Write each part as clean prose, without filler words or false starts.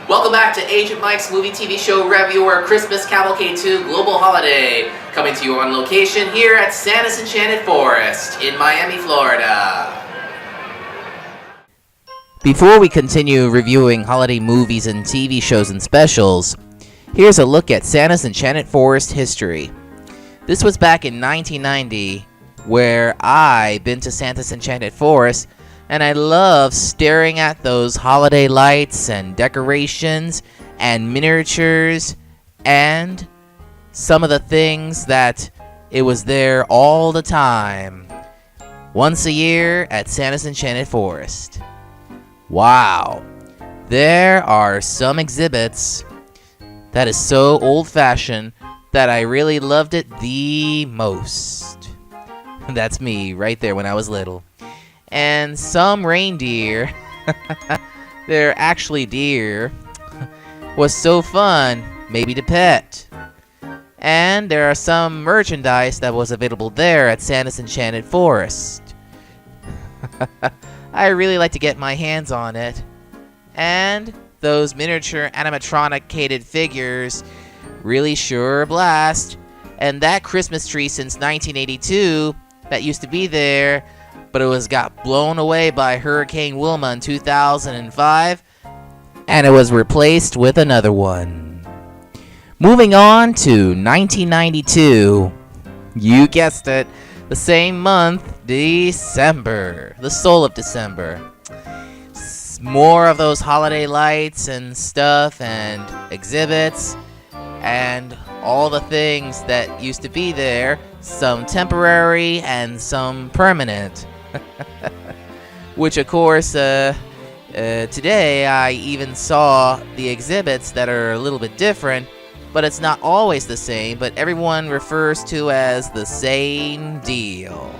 Welcome back to Agent Mike's movie TV show Revewer Christmas Cavalcade 2 Global Holiday, coming to you on location here at Santa's Enchanted Forest in Miami, Florida. Before we continue reviewing holiday movies and TV shows and specials, here's a look at Santa's Enchanted Forest history. This was back in 1990, where I've been to Santa's Enchanted Forest, and I love staring at those holiday lights and decorations and miniatures and some of the things that it was there all the time. Once a year at Santa's Enchanted Forest. Wow. There are some exhibits that is so old-fashioned that I really loved it the most. That's me right there when I was little. And some reindeer, they're actually deer, was so fun, maybe to pet. And there are some merchandise that was available there at Santa's Enchanted Forest. I really like to get my hands on it. And those miniature animatronicated figures really sure blast. And that Christmas tree since 1982 that used to be there, but it got blown away by Hurricane Wilma in 2005, and it was replaced with another one. Moving on to 1992, you guessed it, the same month, December, the soul of December. More of those holiday lights and stuff and exhibits and all the things that used to be there, some temporary and some permanent. Which, of course, today I even saw the exhibits that are a little bit different, but it's not always the same, but everyone refers to as the same deal.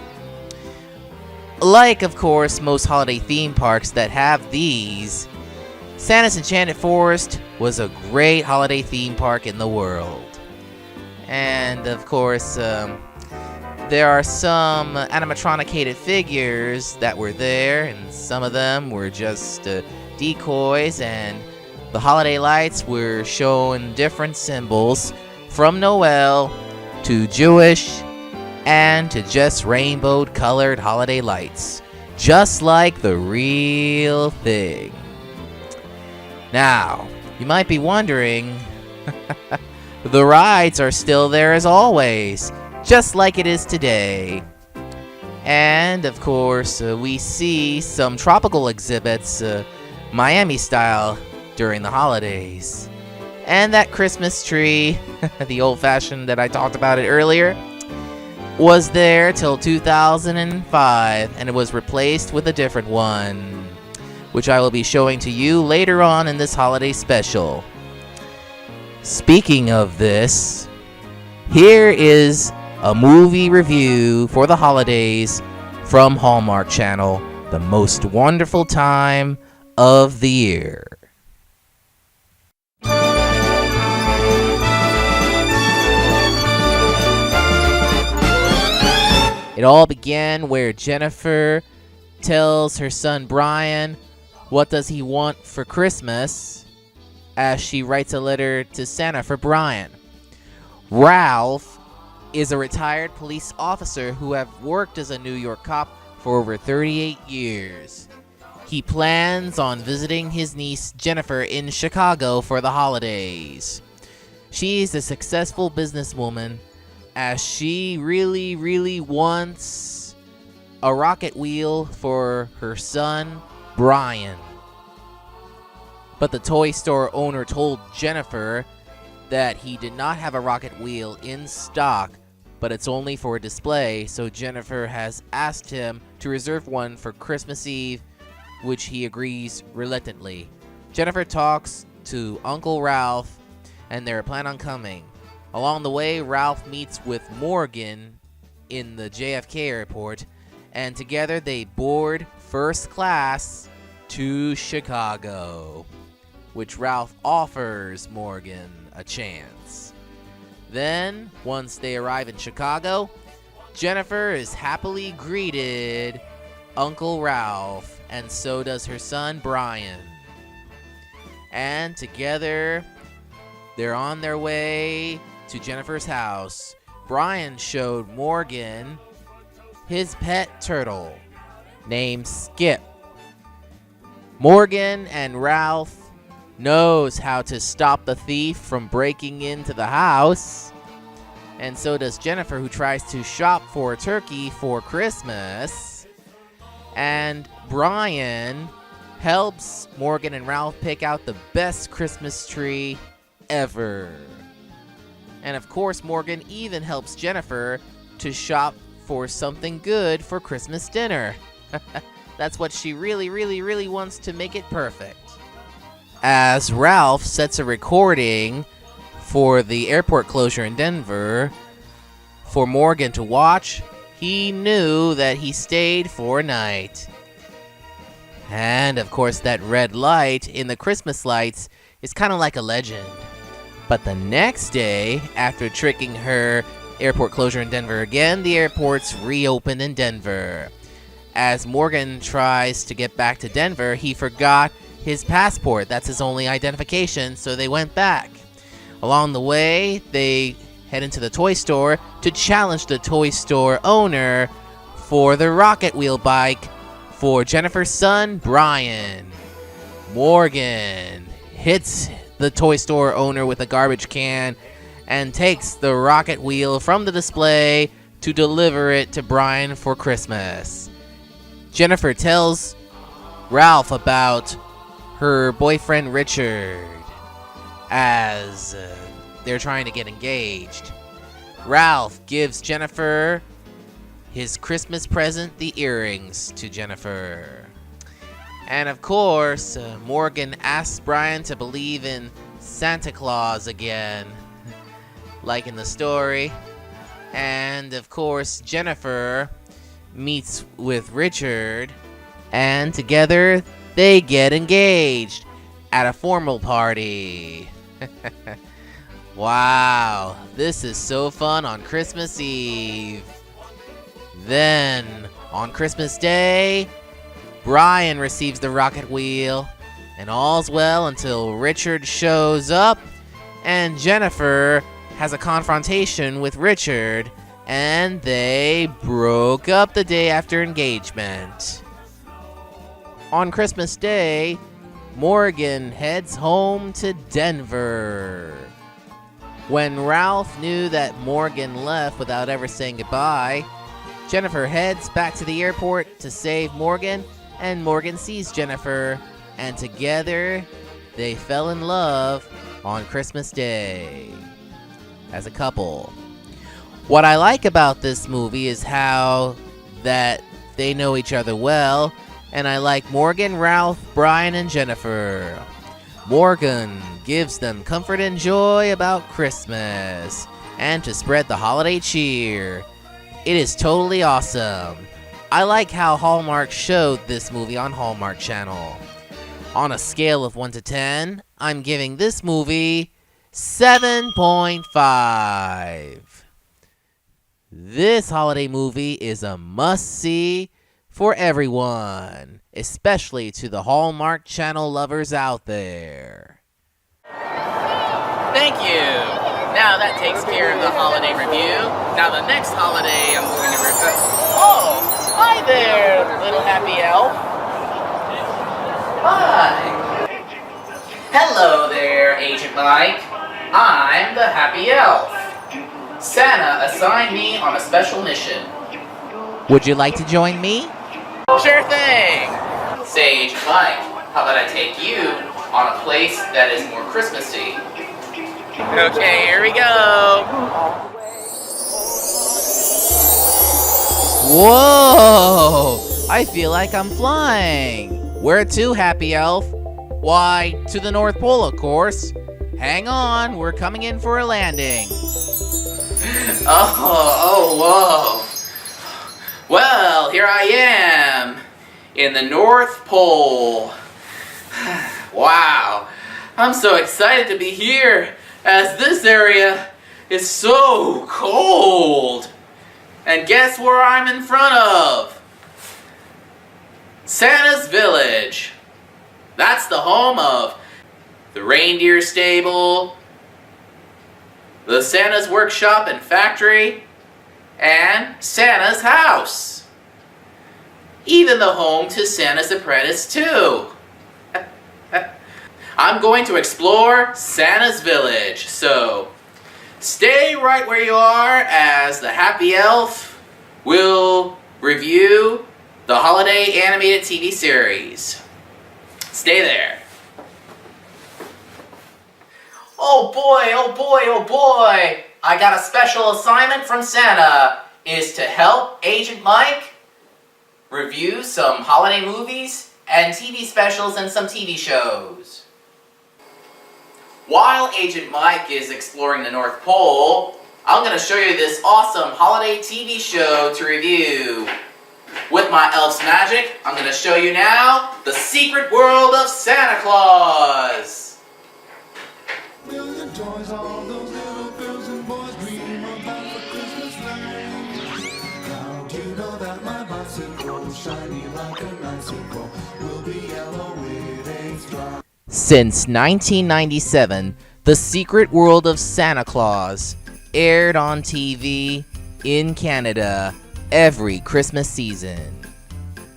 Like, of course, most holiday theme parks that have these, Santa's Enchanted Forest was a great holiday theme park in the world. And, of course, there are some animatronicated figures that were there, and some of them were just decoys, and the holiday lights were showing different symbols, from Noel to Jewish and to just rainbow colored holiday lights, just like the real thing. Now, you might be wondering, the rides are still there as always, just like it is today. And, of course, we see some tropical exhibits, Miami style, during the holidays. And that Christmas tree, the old-fashioned that I talked about it earlier, was there till 2005, and it was replaced with a different one, which I will be showing to you later on in this holiday special. Speaking of this, here is a movie review for the holidays from Hallmark Channel, the most wonderful time of the year. It all began where Jennifer tells her son Brian what does he want for Christmas, as she writes a letter to Santa for Brian. Ralph is a retired police officer who have worked as a New York cop for over 38 years. He plans on visiting his niece Jennifer in Chicago for the holidays. She's a successful businesswoman, as she really wants a rocket wheel for her son Brian. But the toy store owner told Jennifer that he did not have a rocket wheel in stock, but it's only for a display, so Jennifer has asked him to reserve one for Christmas Eve, which he agrees reluctantly. Jennifer talks to Uncle Ralph, and they're planning on coming. Along the way, Ralph meets with Morgan in the JFK airport, and together they board first class to Chicago, which Ralph offers Morgan a chance. Then, once they arrive in Chicago, Jennifer is happily greeted Uncle Ralph, and so does her son Brian. And together, they're on their way to Jennifer's house. Brian showed Morgan his pet turtle named Skip. Morgan and Ralph knows how to stop the thief from breaking into the house. And so does Jennifer, who tries to shop for a turkey for Christmas. And Brian helps Morgan and Ralph pick out the best Christmas tree ever. And of course, Morgan even helps Jennifer to shop for something good for Christmas dinner. That's what she really, really, really wants to make it perfect. As Ralph sets a recording for the airport closure in Denver for Morgan to watch, he knew that he stayed for a night. And of course, that red light in the Christmas lights is kind of like a legend. But the next day, after tricking her airport closure in Denver again, the airport's reopened in Denver. As Morgan tries to get back to Denver, he forgot his passport. That's his only identification, so they went back. Along the way, they head into the toy store to challenge the toy store owner for the rocket wheel bike for Jennifer's son, Brian. Morgan hits the toy store owner with a garbage can and takes the rocket wheel from the display to deliver it to Brian for Christmas. Jennifer tells Ralph about her boyfriend Richard as they're trying to get engaged. Ralph gives Jennifer his Christmas present, the earrings, to Jennifer. And of course, Morgan asks Brian to believe in Santa Claus again, like in the story. And of course, Jennifer meets with Richard, and together they get engaged at a formal party. Wow, this is so fun on Christmas Eve. Then, on Christmas Day, Brian receives the rocket wheel, and all's well until Richard shows up, and Jennifer has a confrontation with Richard, and they broke up the day after engagement. On Christmas Day, Morgan heads home to Denver. When Ralph knew that Morgan left without ever saying goodbye, Jennifer heads back to the airport to save Morgan, and Morgan sees Jennifer, and together they fell in love on Christmas Day as a couple. What I like about this movie is how that they know each other well, and I like Morgan, Ralph, Brian, and Jennifer. Morgan gives them comfort and joy about Christmas and to spread the holiday cheer. It is totally awesome. I like how Hallmark showed this movie on Hallmark Channel. On a scale of 1 to 10, I'm giving this movie 7.5. This holiday movie is a must-see for everyone, especially to the Hallmark Channel lovers out there. Thank you. Now that takes care of the holiday review. Now the next holiday I'm going to review. Oh, hi there, little happy elf. Hi. Hello there, Agent Mike. I'm the happy elf. Santa assigned me on a special mission. Would you like to join me? Sure thing. Say, Agent Mike, how about I take you on a place that is more Christmassy? Okay, here we go. Whoa! I feel like I'm flying. Where to, Happy Elf? Why, to the North Pole, of course. Hang on, we're coming in for a landing. Whoa. Well, here I am in the North Pole. Wow, I'm so excited to be here as this area is so cold. And guess where I'm in front of? Santa's Village. That's the home of the reindeer stable, the Santa's workshop and factory, and Santa's house. Even the home to Santa's apprentice, too. I'm going to explore Santa's village, so stay right where you are as the Happy Elf will review the holiday animated TV series. Stay there. Oh boy, oh boy, oh boy! I got a special assignment from Santa, is to help Agent Mike review some holiday movies and TV specials and some TV shows. While Agent Mike is exploring the North Pole, I'm going to show you this awesome holiday TV show to review. With my elf's magic, I'm going to show you now The Secret World of Santa Claus. Million toys, all those little girls and boys dream about for Christmas night. How do you know that my bicycle, shiny like an icicle, will be yellow with a stripe? Since 1997, The Secret World of Santa Claus aired on TV in Canada every Christmas season,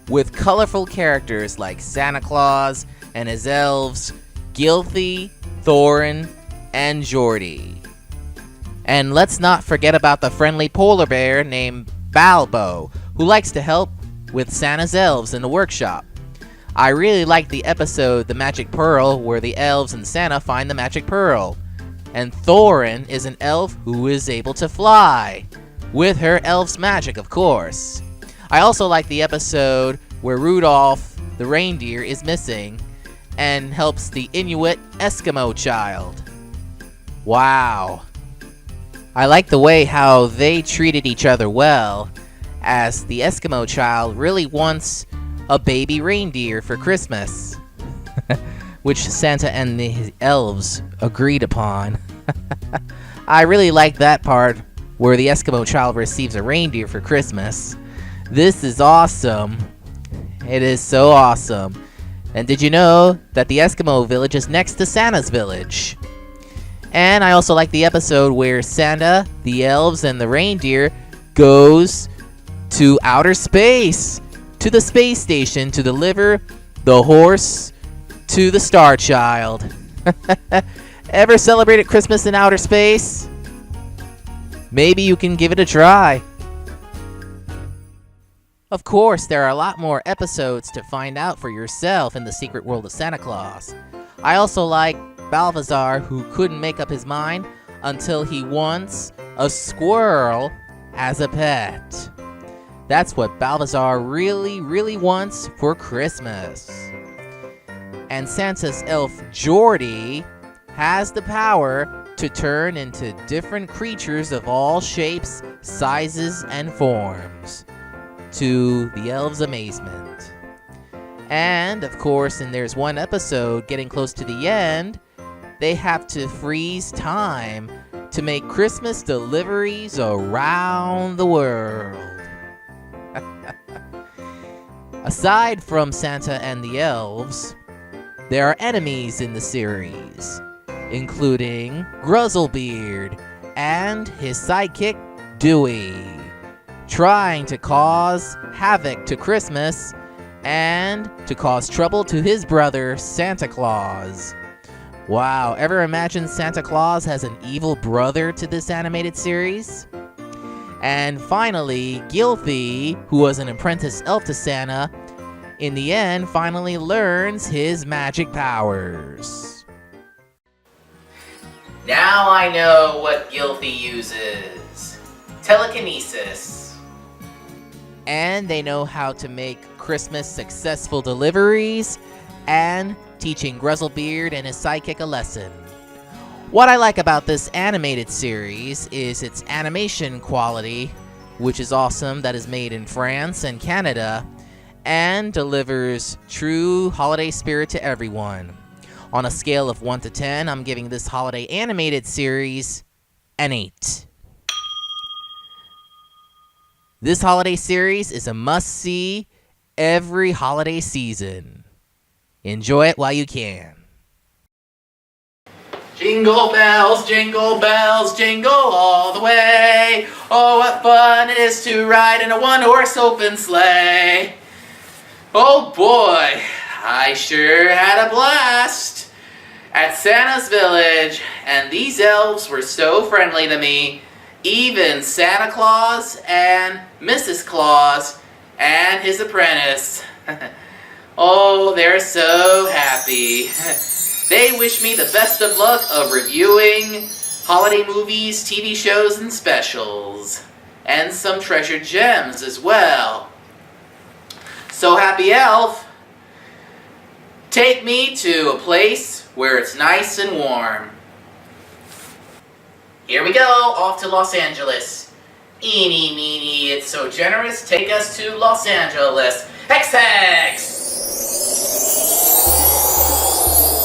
with colorful characters like Santa Claus and his elves, Gilthy, Thorin, and Geordie. And let's not forget about the friendly polar bear named Balbo, who likes to help with Santa's elves in the workshop. I really liked the episode The Magic Pearl, where the elves and Santa find the magic pearl. And Thorin is an elf who is able to fly, with her elf's magic, of course. I also like the episode where Rudolph the reindeer is missing and helps the Inuit Eskimo child. Wow. I like the way how they treated each other well, as the Eskimo child really wants a baby reindeer for Christmas, which Santa and the elves agreed upon. I really like that part where the Eskimo child receives a reindeer for Christmas. This is awesome. It is so awesome. And did you know that the Eskimo village is next to Santa's village? And I also like the episode where Santa, the elves, and the reindeer goes to outer space, to the space station, to deliver the horse to the Star Child. Ever celebrated Christmas in outer space? Maybe you can give it a try. Of course, there are a lot more episodes to find out for yourself in The Secret World of Santa Claus. I also like Balthazar, who couldn't make up his mind until he wants a squirrel as a pet. That's what Balthazar really, really wants for Christmas. And Santa's elf Geordie has the power to turn into different creatures of all shapes, sizes, and forms, to the elves' amazement. And, of course, and there's one episode getting close to the end, they have to freeze time to make Christmas deliveries around the world. Aside from Santa and the elves, there are enemies in the series, including Grizzlebeard and his sidekick Dewey, trying to cause havoc to Christmas and to cause trouble to his brother Santa Claus. Wow, ever imagine Santa Claus has an evil brother to this animated series? And finally, Gilthy, who was an apprentice elf to Santa, in the end finally learns his magic powers. Now I know what Gilthy uses. Telekinesis. And they know how to make Christmas successful deliveries and teaching Grizzlebeard and his sidekick a lesson. What I like about this animated series is its animation quality, which is awesome, that is made in France and Canada, and delivers true holiday spirit to everyone. On a scale of 1 to 10, I'm giving this holiday animated series an 8. This holiday series is a must-see every holiday season. Enjoy it while you can. Jingle bells, jingle all the way. Oh, what fun it is to ride in a one-horse open sleigh. Oh boy, I sure had a blast at Santa's village, and these elves were so friendly to me. Even Santa Claus and Mrs. Claus and his apprentice. Oh, they're so happy. They wish me the best of luck of reviewing holiday movies, TV shows, and specials. And some treasured gems as well. So, Happy Elf, take me to a place where it's nice and warm. Here we go, off to Los Angeles. Eeny, meeny, it's so generous. Take us to Los Angeles. Hex, hex!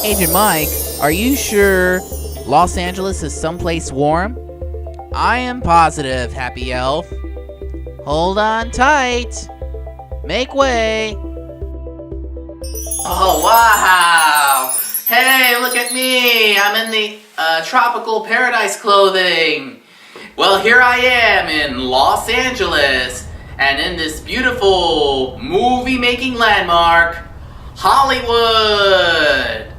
Agent Mike, are you sure Los Angeles is someplace warm? I am positive, Happy Elf. Hold on tight. Make way. Oh, wow! Hey, look at me! I'm in the tropical paradise clothing. Well, here I am in Los Angeles, and in this beautiful movie-making landmark, Hollywood.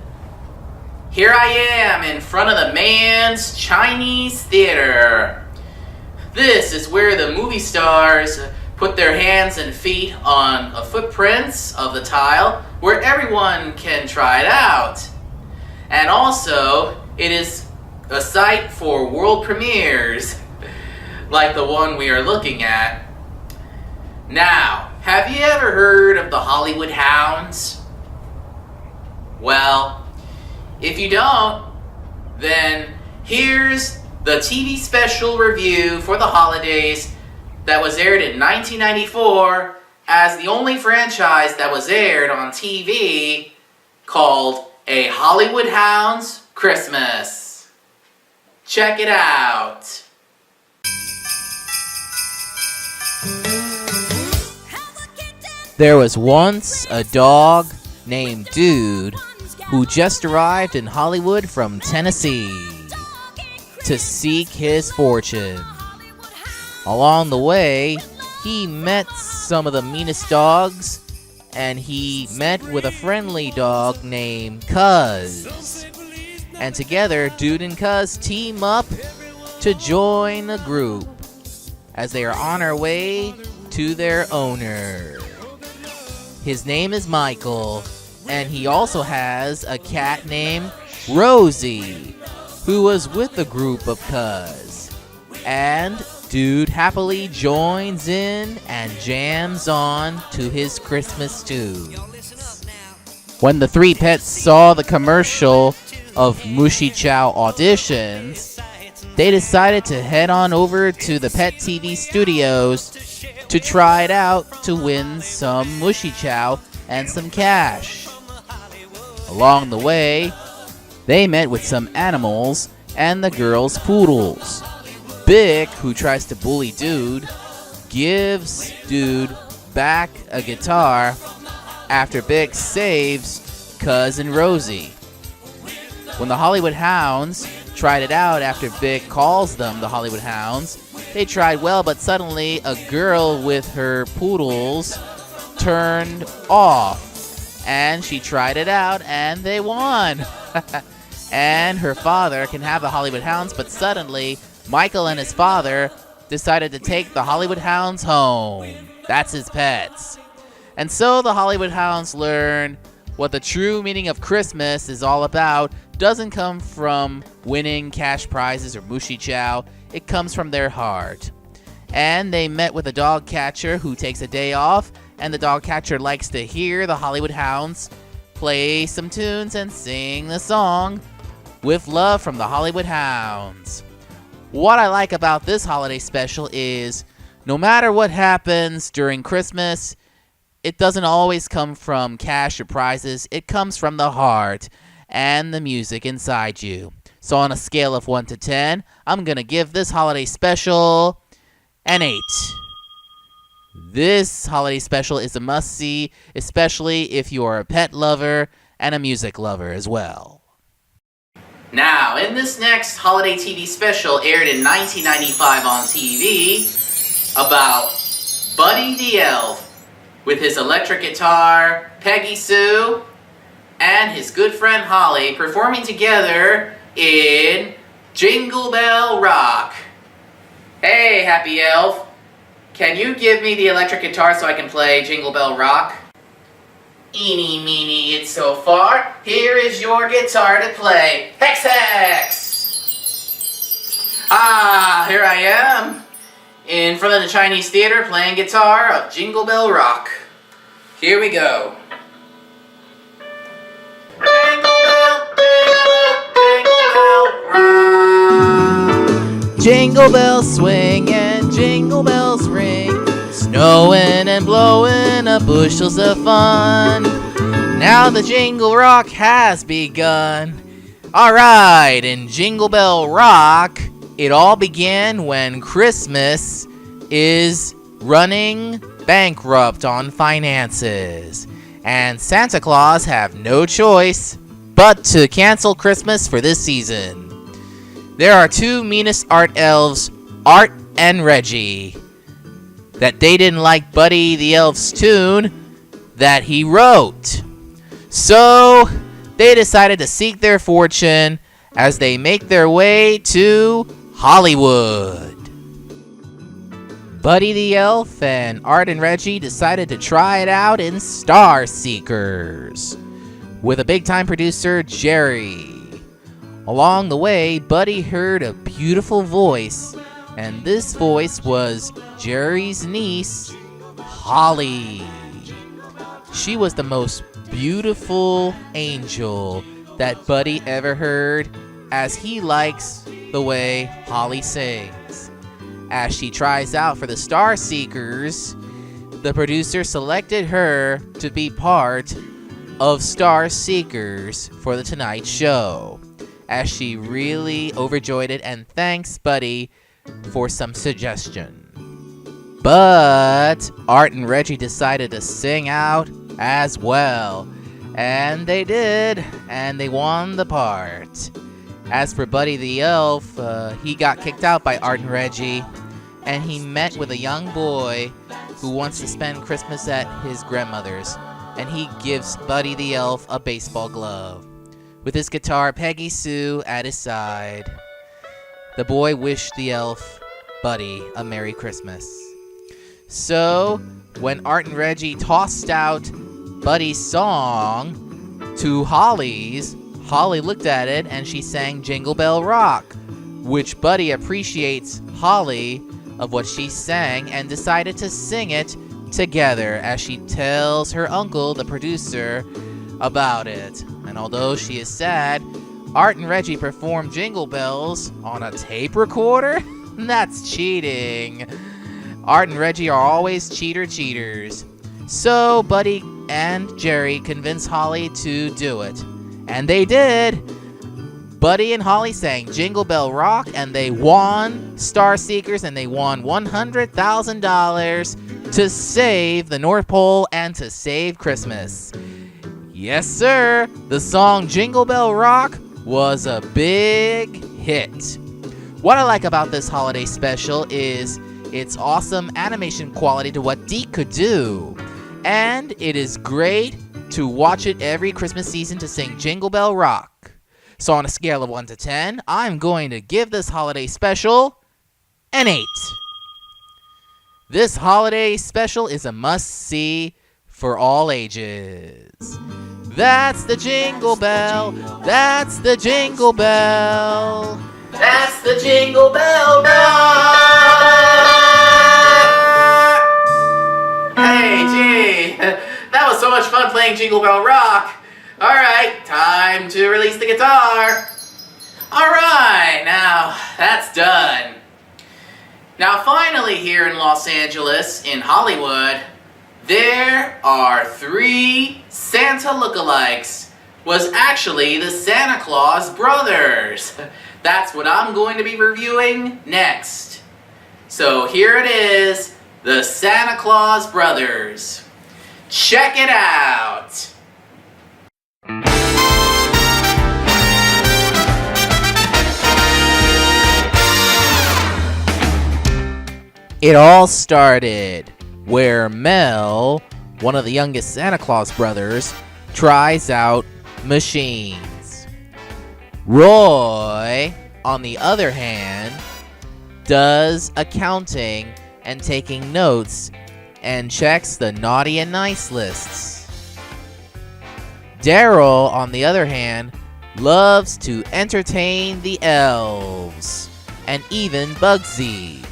Here I am in front of the Mann's Chinese Theater. This is where the movie stars put their hands and feet on a footprints of the tile where everyone can try it out. And also, it is a site for world premieres, like the one we are looking at. Now, have you ever heard of the Hollywood Hounds? Well, if you don't, then here's the TV special review for the holidays that was aired in 1994 as the only franchise that was aired on TV, called A Hollywood Hounds Christmas. Check it out. There was once a dog named Dude who just arrived in Hollywood from Tennessee to seek his fortune. Along the way, he met some of the meanest dogs, and he met with a friendly dog named Cuz. And together, Dude and Cuz team up to join the group as they are on their way to their owner. His name is Michael, and he also has a cat named Rosie, who was with the group of Cuz. And Dude happily joins in and jams on to his Christmas tunes. When the three pets saw the commercial of Mushy Chow auditions, they decided to head on over to the Pet TV studios to try it out to win some Mushy Chow and some cash. Along the way, they met with some animals and the girls' poodles. Bick, who tries to bully Dude, gives Dude back a guitar after Bick saves Cuz and Rosie. When the Hollywood Hounds tried it out after Bick calls them the Hollywood Hounds, they tried well, but suddenly a girl with her poodles turned off, and she tried it out and they won. And her father can have the Hollywood Hounds, but suddenly Michael and his father decided to take the Hollywood Hounds home. That's his pets. And so the Hollywood Hounds learn what the true meaning of Christmas is all about. Doesn't come from winning cash prizes or Mushy Chow. It comes from their heart. And they met with a dog catcher who takes a day off, and the dog catcher likes to hear the Hollywood Hounds play some tunes and sing the song With Love from the Hollywood Hounds. What I like about this holiday special is no matter what happens during Christmas, it doesn't always come from cash or prizes. It comes from the heart and the music inside you. So on a scale of 1 to 10, I'm going to give this holiday special an 8. This holiday special is a must-see, especially if you are a pet lover and a music lover as well. Now, in this next holiday TV special aired in 1995 on TV about Buddy the Elf with his electric guitar, Peggy Sue, and his good friend Holly performing together in Jingle Bell Rock. Hey, Happy Elf, can you give me the electric guitar so I can play Jingle Bell Rock? Eeny, meeny, it's so far. Here is your guitar to play. Hex, hex! Ah, here I am in front of the Chinese theater playing guitar of Jingle Bell Rock. Here we go. Jingle bell, rock. Jingle bells swing and jingle bells ring, snowing and blowing up bushels of fun. Now the Jingle Rock has begun. Alright, in Jingle Bell Rock, it all began when Christmas is running bankrupt on finances, and Santa Claus have no choice but to cancel Christmas for this season. There are two meanest art elves, Art and Reggie, that they didn't like Buddy the Elf's tune that he wrote. So they decided to seek their fortune as they make their way to Hollywood. Buddy the Elf and Art and Reggie decided to try it out in Star Seekers with a big-time producer, Jerry. Along the way, Buddy heard a beautiful voice, and this voice was Jerry's niece, Holly. She was the most beautiful angel that Buddy ever heard, as he likes the way Holly sings. As she tries out for the Star Seekers, the producer selected her to be part of Star Seekers for The Tonight Show, as she really overjoyed it and thanks Buddy for some suggestion. But Art and Reggie decided to sing out as well, and they did, and they won the part. As for Buddy the Elf, he got kicked out by Art and Reggie, and he met with a young boy who wants to spend Christmas at his grandmother's, and he gives Buddy the Elf a baseball glove. With his guitar, Peggy Sue, at his side, the boy wished the elf, Buddy, a Merry Christmas. So, when Art and Reggie tossed out Buddy's song to Holly's, Holly looked at it and she sang Jingle Bell Rock, which Buddy appreciates Holly of what she sang and decided to sing it together as she tells her uncle, the producer, about it. And although she is sad, Art and Reggie performed Jingle Bells on a tape recorder? That's cheating. Art and Reggie are always cheaters. So Buddy and Jerry convinced Holly to do it. And they did. Buddy and Holly sang Jingle Bell Rock, and they won Star Seekers, and they won $100,000 to save the North Pole and to save Christmas. Yes, sir, the song Jingle Bell Rock was a big hit. What I like about this holiday special is its awesome animation quality to what Deke could do. And it is great to watch it every Christmas season to sing Jingle Bell Rock. So on a scale of 1 to 10, I'm going to give this holiday special an 8. This holiday special is a must-see for all ages. That's the Jingle Bell. That's the Jingle Bell. That's the Jingle Bell Rock! Hey, gee, that was so much fun playing Jingle Bell Rock. Alright, time to release the guitar. Alright, now that's done. Now finally here in Los Angeles, in Hollywood, there are 3 Santa lookalikes. Was actually the Santa Claus brothers. That's what I'm going to be reviewing next. So here it is, the Santa Claus brothers. Check it out. It all started where Mel, one of the youngest Santa Claus brothers, tries out machines. Roy, on the other hand, does accounting and taking notes and checks the naughty and nice lists. Daryl, on the other hand, loves to entertain the elves and even Bugsy.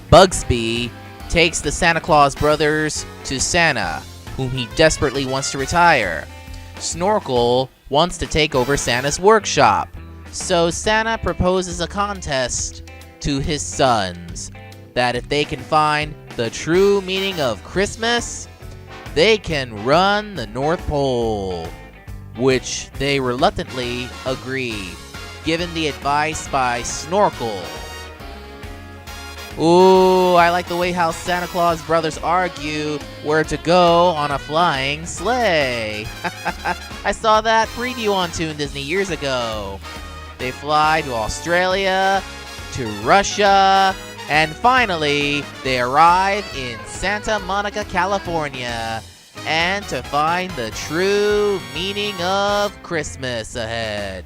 Bugsby takes the Santa Claus brothers to Santa, whom he desperately wants to retire. Snorkel wants to take over Santa's workshop, so Santa proposes a contest to his sons that if they can find the true meaning of Christmas, they can run the North Pole, which they reluctantly agree, given the advice by Snorkel. Ooh, I like the way how Santa Claus brothers argue where to go on a flying sleigh. I saw that preview on Toon Disney years ago. They fly to Australia, to Russia, and finally, they arrive in Santa Monica, California, and to find the true meaning of Christmas ahead.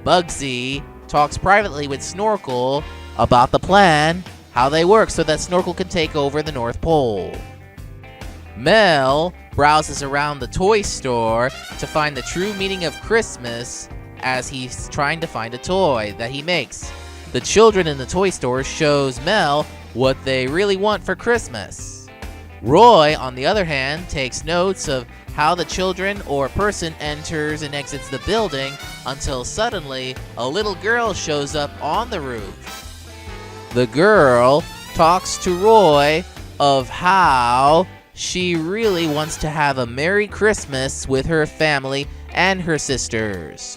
Bugsy talks privately with Snorkel about the plan, how they work so that Snorkel can take over the North Pole. Mel browses around the toy store to find the true meaning of Christmas as he's trying to find a toy that he makes. The children in the toy store shows Mel what they really want for Christmas. Roy, on the other hand, takes notes of how the children or person enters and exits the building until suddenly a little girl shows up on the roof. The girl talks to Roy of how she really wants to have a Merry Christmas with her family and her sisters.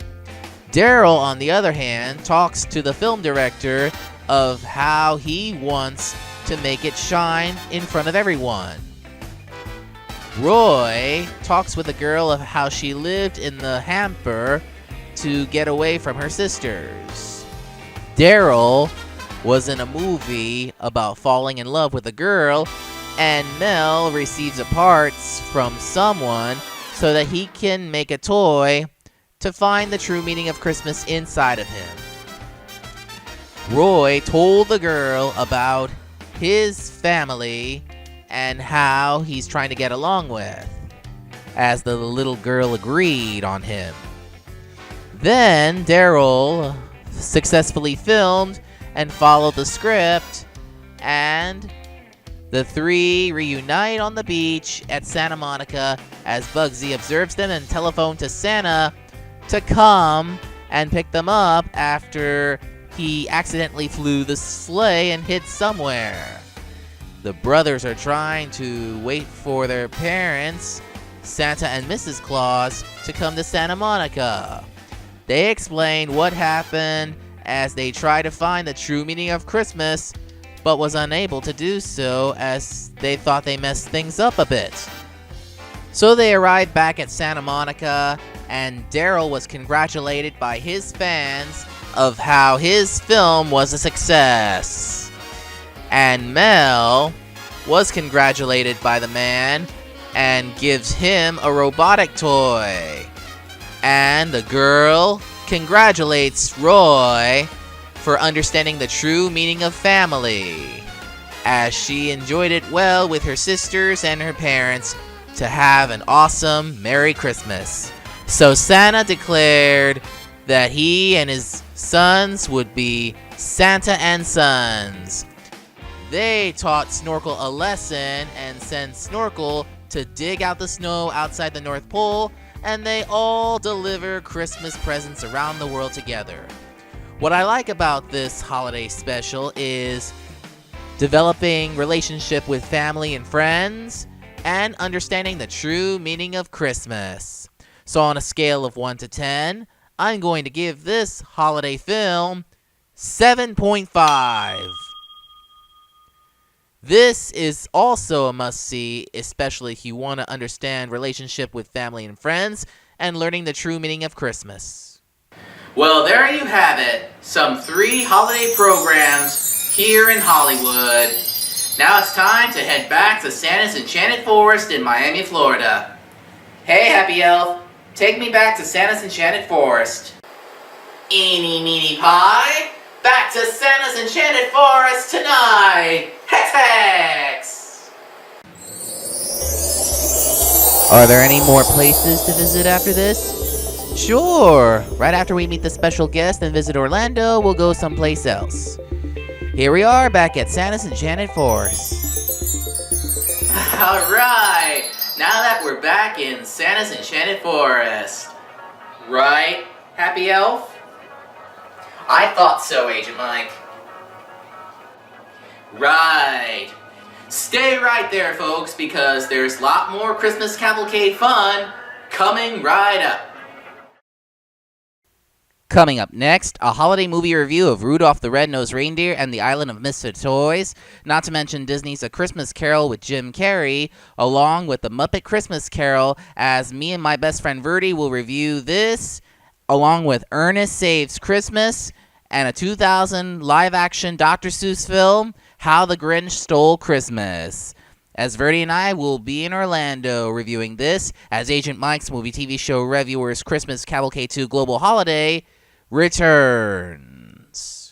Daryl, on the other hand, talks to the film director of how he wants to make it shine in front of everyone. Roy talks with the girl of how she lived in the hamper to get away from her sisters. Daryl was in a movie about falling in love with a girl, and Mel receives a parts from someone so that he can make a toy to find the true meaning of Christmas inside of him. Roy told the girl about his family and how he's trying to get along with, as the little girl agreed on him. Then Daryl successfully filmed and followed the script, and the three reunite on the beach at Santa Monica as Bugsy observes them and telephoned to Santa to come and pick them up after he accidentally flew the sleigh and hid somewhere. The brothers are trying to wait for their parents, Santa and Mrs. Claus, to come to Santa Monica. They explain what happened as they try to find the true meaning of Christmas, but was unable to do so as they thought they messed things up a bit. So they arrived back at Santa Monica, and Daryl was congratulated by his fans of how his film was a success. And Mel was congratulated by the man and gives him a robotic toy. And the girl congratulates Roy for understanding the true meaning of family, as she enjoyed it well with her sisters and her parents to have an awesome Merry Christmas. So Santa declared that he and his sons would be Santa and Sons. They taught Snorkel a lesson and sent Snorkel to dig out the snow outside the North Pole, and they all deliver Christmas presents around the world together. What I like about this holiday special is developing relationship with family and friends and understanding the true meaning of Christmas. So on a scale of 1 to 10, I'm going to give this holiday film 7.5. This is also a must-see, especially if you want to understand relationship with family and friends and learning the true meaning of Christmas. Well, there you have it. Some 3 holiday programs here in Hollywood. Now it's time to head back to Santa's Enchanted Forest in Miami, Florida. Hey, Happy Elf, take me back to Santa's Enchanted Forest. Eeny, meeny, pie, back to Santa's Enchanted Forest tonight! Hex, hex! Are there any more places to visit after this? Sure! Right after we meet the special guest and visit Orlando, we'll go someplace else. Here we are back at Santa's Enchanted Forest. Alright, now that we're back in Santa's Enchanted Forest. Right, Happy Elf? I thought so, Agent Mike. Right. Stay right there, folks, because there's a lot more Christmas Cavalcade fun coming right up. Coming up next, a holiday movie review of Rudolph the Red-Nosed Reindeer and the Island of Misfit Toys, not to mention Disney's A Christmas Carol with Jim Carrey, along with The Muppet Christmas Carol, as me and my best friend Verdi will review this, along with Ernest Saves Christmas, and a 2000 live-action Dr. Seuss film, How the Grinch Stole Christmas. As Verdi and I will be in Orlando reviewing this, as Agent Mike's movie TV show Revewer's Christmas Cavalcade 2 Global Holiday returns.